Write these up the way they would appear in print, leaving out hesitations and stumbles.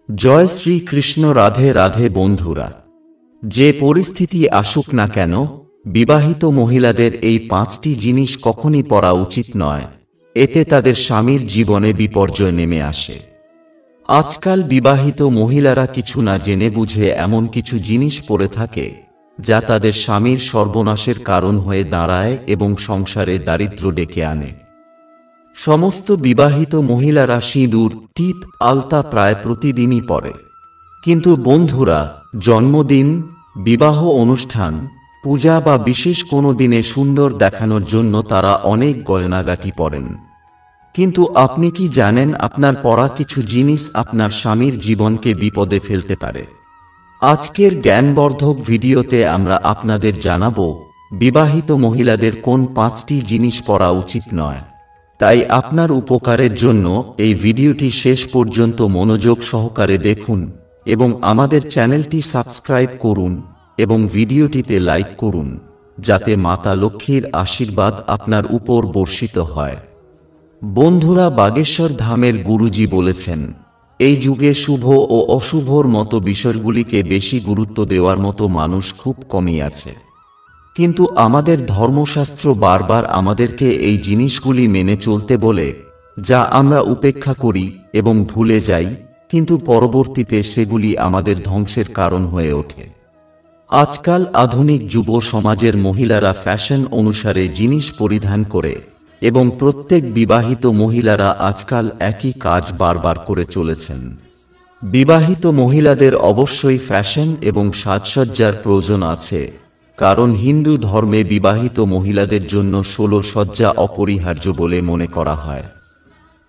জয় শ্রীকৃষ্ণ। রাধে রাধে বন্ধুরা, যে পরিস্থিতি আসুক না কেন, বিবাহিত মহিলাদের এই 5টি জিনিস কখনই পরা উচিত নয়। এতে তাদের স্বামীর জীবনে বিপর্যয় নেমে আসে। আজকাল বিবাহিত মহিলারা কিছু না জেনে বুঝে এমন কিছু জিনিস পরে থাকে যা তাদের স্বামীর সর্বনাশের কারণ হয়ে দাঁড়ায় এবং সংসারে দারিদ্র্য ডেকে আনে। সমস্ত বিবাহিত মহিলারা সিঁদুর, টিপ, আলতা প্রায় প্রতিদিনই পরে। কিন্তু বন্ধুরা, জন্মদিন, বিবাহ অনুষ্ঠান, পূজা বা বিশেষ কোনো দিনে সুন্দর দেখানোর জন্য তারা অনেক গয়নাগাটি পরেন। কিন্তু আপনি কি জানেন, আপনার পরা কিছু জিনিস আপনার স্বামীর জীবনকে বিপদে ফেলতে পারে? আজকের জ্ঞানবর্ধক ভিডিওতে আমরা আপনাদের জানাবো বিবাহিত মহিলাদের কোন 5টি জিনিস পরা উচিত নয়। তাই আপনার উপকারের জন্য এই ভিডিওটি শেষ পর্যন্ত মনোযোগ সহকারে দেখুন এবং আমাদের চ্যানেলটি সাবস্ক্রাইব করুন এবং ভিডিওটিতে লাইক করুন, যাতে মাতা লক্ষ্মীর আশীর্বাদ আপনার উপর বর্ষিত হয়। বন্ধুরা, বাগেশ্বর ধামের গুরুজি বলেছেন, এই যুগে শুভ ও অশুভর মতো বিষয়গুলিকে বেশি গুরুত্ব দেওয়ার মতো মানুষ খুব কমই আছে। কিন্তু আমাদের ধর্মশাস্ত্র বারবার আমাদেরকে এই জিনিসগুলি মেনে চলতে বলে, যা আমরা উপেক্ষা করি এবং ভুলে যাই, কিন্তু পরবর্তীতে সেগুলি আমাদের ধ্বংসের কারণ হয়ে ওঠে। আজকাল আধুনিক যুব সমাজের মহিলারা ফ্যাশন অনুসারে জিনিস পরিধান করে এবং প্রত্যেক বিবাহিত মহিলারা আজকাল একই কাজ বারবার করে চলেছেন। বিবাহিত মহিলাদের অবশ্যই ফ্যাশন এবং সাজসজ্জার প্রয়োজন আছে, কারণ হিন্দু ধর্মে বিবাহিত মহিলাদের জন্য 16 সজ্জা অপরিহার্য বলে মনে করা হয়।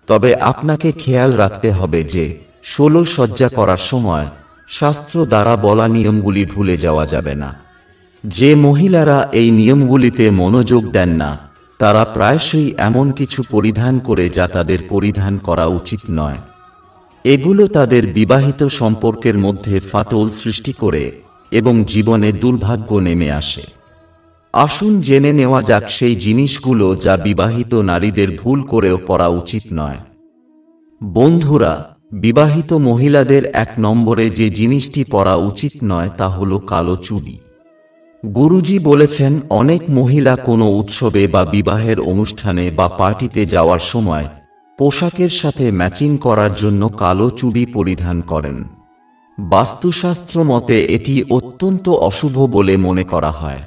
তবে আপনাকে খেয়াল রাখতে হবে যে 16 সজ্জা করার সময় শাস্ত্র দ্বারা বলা নিয়মগুলি ভুলে যাওয়া যাবে না। যে মহিলারা এই নিয়মগুলিতে মনোযোগ দেন না, তারা প্রায়শই এমন কিছু পরিধান করে যা তাদের পরিধান করা উচিত নয়। এগুলো তাদের বিবাহিত সম্পর্কের মধ্যে ফাটল সৃষ্টি করে এবং জীবনে দুর্ভাগ্য নেমে আসে। আসুন জেনে নেওয়া যাক সেই জিনিসগুলো যা বিবাহিত নারীদের ভুল করেও পরা উচিত নয়। বন্ধুরা, বিবাহিত মহিলাদের 1 নম্বরে যে জিনিসটি পরা উচিত নয় তা হল কালো চুড়ি। গুরুজি বলেছেন, অনেক মহিলা কোনো উৎসবে বা বিবাহের অনুষ্ঠানে বা পার্টিতে যাওয়ার সময় পোশাকের সাথে ম্যাচিং করার জন্য কালো চুড়ি পরিধান করেন। বাস্তুশাস্ত্র মতে এটি অত্যন্ত অশুভ বলে মনে করা হয়।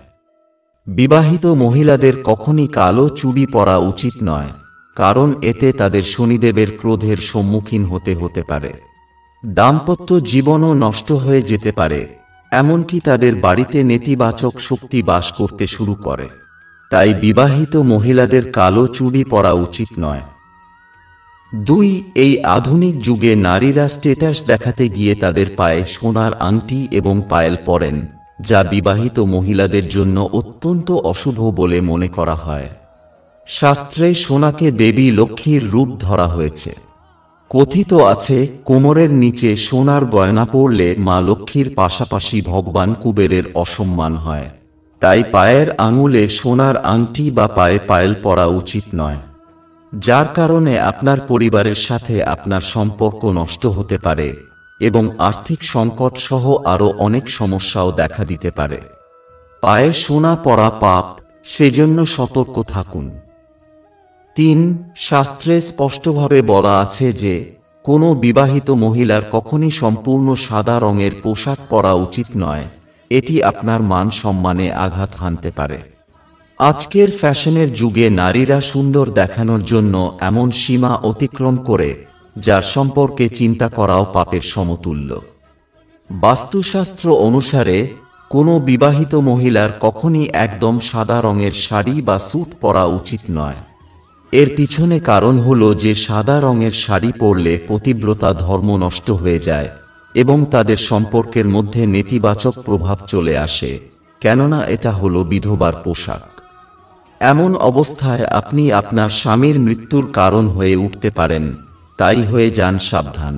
বিবাহিত মহিলাদের কখনই কালো চুড়ি পরা উচিত নয়, কারণ এতে তাদের শনিদেবের ক্রোধের সম্মুখীন হতে পারে। দাম্পত্য জীবনও নষ্ট হয়ে যেতে পারে, এমনকি তাদের বাড়িতে নেতিবাচক শক্তি বাস করতে শুরু করে। তাই বিবাহিত মহিলাদের কালো চুড়ি পরা উচিত নয়। 2. এই আধুনিক যুগে নারীরা স্ট্যাটাস দেখাতে গিয়ে তাদের পায়ে সোনার আংটি এবং পায়েল পরেন, যা বিবাহিত মহিলাদের জন্য অত্যন্ত অশুভ বলে মনে করা হয়। শাস্ত্রে সোনাকে দেবী লক্ষ্মীর রূপ ধরা হয়েছে। কথিত আছে, কোমরের নিচে সোনার গয়না পরলে মা লক্ষ্মীর পাশাপাশি ভগবান কুবেরের অসম্মান হয়। তাই পায়ের আঙুলে সোনার আংটি বা পায়ে পায়েল পরা উচিত নয়, যার কারণে আপনার পরিবারের সাথে আপনার সম্পর্ক নষ্ট হতে পারে এবং আর্থিক সংকট সহ আরও অনেক সমস্যাও দেখা দিতে পারে। পায়ে সোনা পরা পাপ, সেজন্য সতর্ক থাকুন। 3. শাস্ত্রে স্পষ্টভাবে বলা আছে যে কোনো বিবাহিত মহিলার কখনই সম্পূর্ণ সাদা রঙের পোশাক পরা উচিত নয়। এটি আপনার মান সম্মানে আঘাত হানতে পারে। আজকের ফ্যাশনের যুগে নারীরা সুন্দর দেখানোর জন্য এমন সীমা অতিক্রম করে যার সম্পর্কে চিন্তা করাও পাপের সমতুল্য। বাস্তুশাস্ত্র অনুসারে কোনো বিবাহিত মহিলার কখনই একদম সাদা রঙের শাড়ি বা স্যুট পরা উচিত নয়। এর পিছনে কারণ হলো যে সাদা রঙের শাড়ি পরলে পতিব্রতা ধর্ম নষ্ট হয়ে যায় এবং তাদের সম্পর্কের মধ্যে নেতিবাচক প্রভাব চলে আসে, কেননা এটা হলো বিধবার পোশাক। এমন অবস্থায় আপনি আপনার স্বামীর মৃত্যুর কারণ হয়ে উঠতে পারেন, তাই হয়ে যান সাবধান।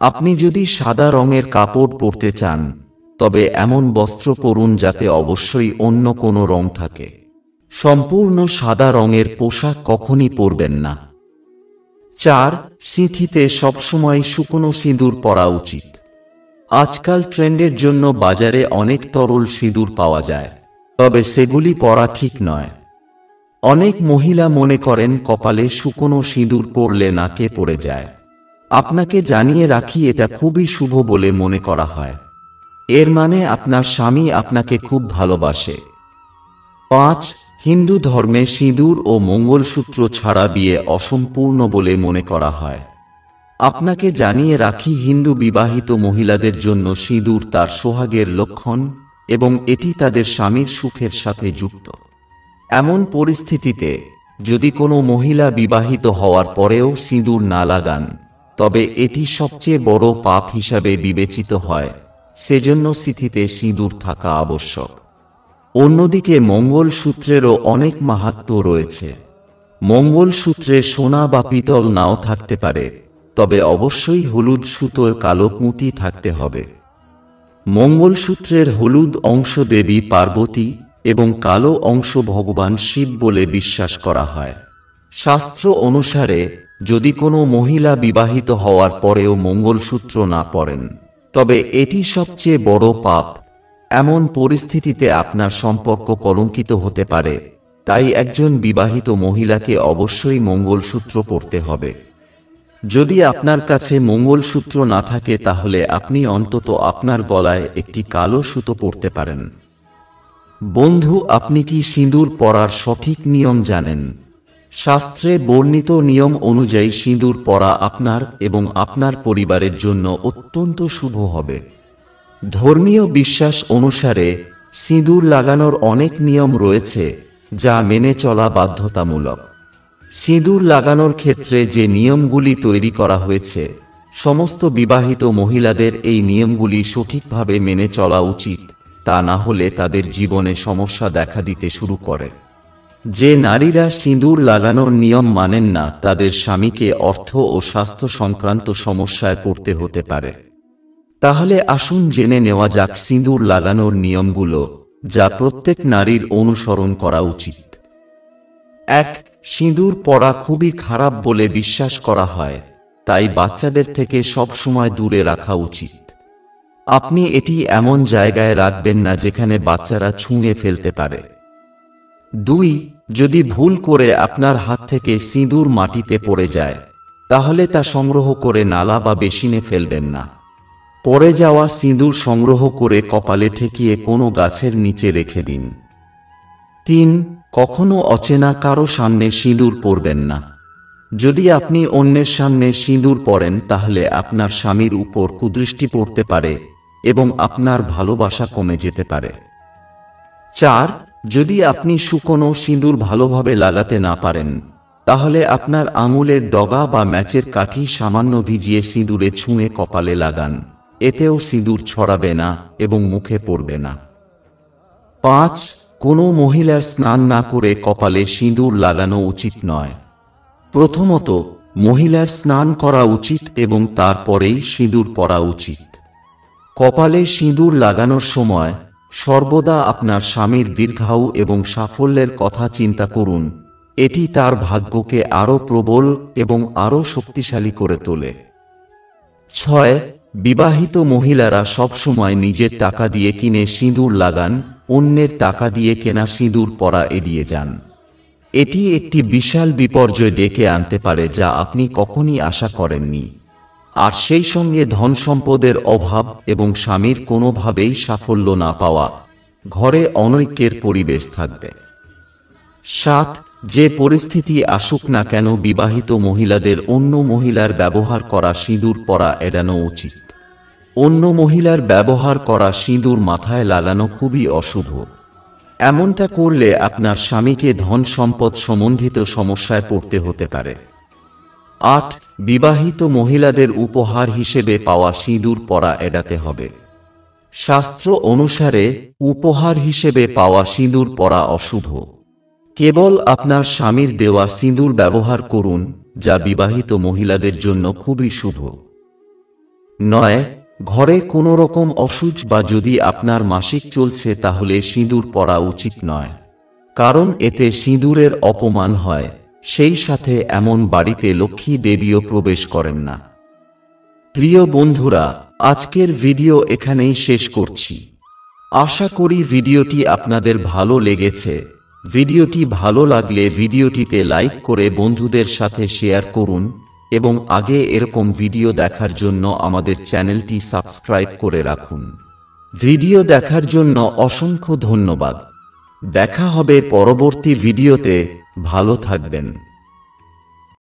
আপনি যদি সাদা রঙের কাপড় পরতে চান, তবে এমন বস্ত্র পরুন যাতে অবশ্যই অন্য কোনো রং থাকে। সম্পূর্ণ সাদা রঙের পোশাক কখনই পরবেন না। 4. সিঁথিতে সবসময় শুকনো সিঁদুর পরা উচিত। আজকাল ট্রেন্ডের জন্য বাজারে অনেক তরল সিঁদুর পাওয়া যায়, তবে সেগুলি পরা ঠিক নয়। অনেক মহিলা মনে করেন কপালে শুকনো সিঁদুর পরলে নাকে পড়ে যায়। আপনাকে জানিয়ে রাখি, এটা খুবই শুভ বলে মনে করা হয়। এর মানে আপনার স্বামী আপনাকে খুব ভালোবাসে। 5. হিন্দু ধর্মে সিঁদুর ও মঙ্গলসূত্র ছাড়া বিয়ে অসম্পূর্ণ বলে মনে করা হয়। আপনাকে জানিয়ে রাখি, হিন্দু বিবাহিত মহিলাদের জন্য সিঁদুর তার সোহাগের লক্ষণ এবং এটি তাদের স্বামীর সুখের সাথে যুক্ত। এমন পরিস্থিতিতে যদি কোনো মহিলা বিবাহিত হওয়ার পরেও সিঁদুর না লাগান, তবে এটি সবচেয়ে বড় পাপ হিসাবে বিবেচিত হয়। সেজন্য সিঁথিতে সিঁদুর থাকা আবশ্যক। অন্যদিকে মঙ্গলসূত্রেরও অনেক মাহাত্ম্য রয়েছে। মঙ্গলসূত্রে সোনা বা পিতল নাও থাকতে পারে, তবে অবশ্যই হলুদ সুতোয় কালো পুঁতি থাকতে হবে। মঙ্গলসূত্রের হলুদ অংশ দেবী পার্বতী এবং কালো অংশ ভগবান শিব বলে বিশ্বাস করা হয়। শাস্ত্র অনুসারে যদি কোনো মহিলা বিবাহিত হওয়ার পরেও মঙ্গলসূত্র না পরেন, তবে এটি সবচেয়ে বড় পাপ। এমন পরিস্থিতিতে আপনার সম্পর্ক কলঙ্কিত হতে পারে। তাই একজন বিবাহিত মহিলাকে অবশ্যই মঙ্গলসূত্র পরতে হবে। যদি আপনার কাছে মঙ্গলসূত্র না থাকে, তাহলে আপনি অন্তত আপনার গলায় একটি কালো সুতো পরতে পারেন। বন্ধু, আপনি কি সিঁদুর পরার সঠিক নিয়ম জানেন? শাস্ত্রে বর্ণিত নিয়ম অনুযায়ী সিঁদুর পরা আপনার এবং আপনার পরিবারের জন্য অত্যন্ত শুভ হবে। ধর্মীয় বিশ্বাস অনুসারে সিঁদুর লাগানোর অনেক নিয়ম রয়েছে, যা মেনে চলা বাধ্যতামূলক। সিঁদুর লাগানোর ক্ষেত্রে যে নিয়মগুলি তৈরি করা হয়েছে, সমস্ত বিবাহিত মহিলাদের এই নিয়মগুলি সঠিকভাবে মেনে চলা উচিত। তা না হলে তাদের জীবনে সমস্যা দেখা দিতে শুরু করে। যে নারীরা সিঁদুর লাগানোর নিয়ম মানেন না, তাদের স্বামীকে অর্থ ও স্বাস্থ্য সংক্রান্ত সমস্যায় পড়তে হতে পারে। তাহলে আসুন জেনে নেওয়া যাক সিঁদুর লাগানোর নিয়মগুলো, যা প্রত্যেক নারীর অনুসরণ করা উচিত। 1. সিঁদুর পরা খুবই খারাপ বলে বিশ্বাস করা হয়, তাই বাচ্চাদের থেকে সব সময় দূরে রাখা উচিত। আপনি এটি এমন জায়গায় রাখবেন না যেখানে বাচ্চারা ছুঁয়ে ফেলতে পারে। 2. যদি ভুল করে আপনার হাত থেকে সিঁদুর মাটিতে পড়ে যায়, তাহলে তা সংগ্রহ করে নালা বা বেসিনে ফেলবেন না। পড়ে যাওয়া সিঁদুর সংগ্রহ করে কপালে ঠেকিয়ে কোনো গাছের নিচে রেখে দিন। 3. কখনো অচেনা কারো সামনে সিঁদুর পরবেন না। যদি আপনি অন্যের সামনে সিঁদুর পরেন, তাহলে আপনার স্বামীর উপর কুদৃষ্টি পড়তে পারে এবং আপনার ভালোবাসা কমে যেতে পারে। 4. যদি আপনি শুকনো সিঁদুর ভালোভাবে লাগাতে না পারেন, তাহলে আপনার আঙুলের ডগা বা ম্যাচের কাঠি সামান্য ভিজিয়ে সিঁদুরে ছুঁয়ে কপালে লাগান। এতেও সিঁদুর ছড়াবে না এবং মুখে পড়বে না। 5. কোনো মহিলার স্নান না করে কপালে সিঁদুর লাগানো উচিত নয়। প্রথমত, মহিলার স্নান করা উচিত এবং তারপরেই সিঁদুর পরা উচিত। কপালে সিঁদুর লাগানোর সময় সর্বদা আপনার স্বামীর দীর্ঘায়ু এবং সাফল্যের কথা চিন্তা করুন। এটি তার ভাগ্যকে আরও প্রবল এবং আরও শক্তিশালী করে তোলে। 6. বিবাহিত মহিলারা সবসময় নিজের টাকা দিয়ে কিনে সিঁদুর লাগান। অন্যের টাকা দিয়ে কেনা সিঁদুর পরা এড়িয়ে যান। এটি একটি বিশাল বিপর্যয় ডেকে আনতে পারে, যা আপনি কখনই আশা করেননি। আর সেই সঙ্গে ধন সম্পদের অভাব এবং স্বামীর কোনোভাবেই সাফল্য না পাওয়া, ঘরে অনৈক্যের পরিবেশ থাকবে। 7. যে পরিস্থিতি আসুক না কেন, বিবাহিত মহিলাদের অন্য মহিলার ব্যবহার করা সিঁদুর পরা এড়ানো উচিত। অন্য মহিলার ব্যবহার করা সিঁদুর মাথায় লাগানো খুবই অশুভ। এমনটা করলে আপনার স্বামীকে ধন সম্পদ সম্বন্ধিত সমস্যায় পড়তে হতে পারে। 8. বিবাহিত মহিলাদের উপহার হিসেবে পাওয়া সিঁদুর পরা এড়াতে হবে। শাস্ত্র অনুসারে উপহার হিসেবে পাওয়া সিঁদুর পরা অশুভ। কেবল আপনার স্বামীর দেওয়া সিঁদুর ব্যবহার করুন, যা বিবাহিত মহিলাদের জন্য খুবই শুভ। 9. ঘরে কোনো রকম অসুচ বা যদি আপনার মাসিক চলছে, তাহলে সিঁদুর পরা উচিত নয়, কারণ এতে সিঁদুরের অপমান হয় সেই সাথে এমন বাড়িতে লক্ষ্মী দেবীও প্রবেশ করেন না। প্রিয় বন্ধুরা, আজকের ভিডিও এখানেই শেষ করছি। আশা করি ভিডিওটি আপনাদের ভালো লেগেছে। ভিডিওটি ভালো লাগলে ভিডিওটিতে লাইক করে বন্ধুদের সাথে শেয়ার করুন এবং আগে এরকম ভিডিও দেখার জন্য আমাদের চ্যানেলটি সাবস্ক্রাইব করে রাখুন। ভিডিও দেখার জন্য অসংখ্য ধন্যবাদ। দেখা হবে পরবর্তী ভিডিওতে। ভালো থাকবেন।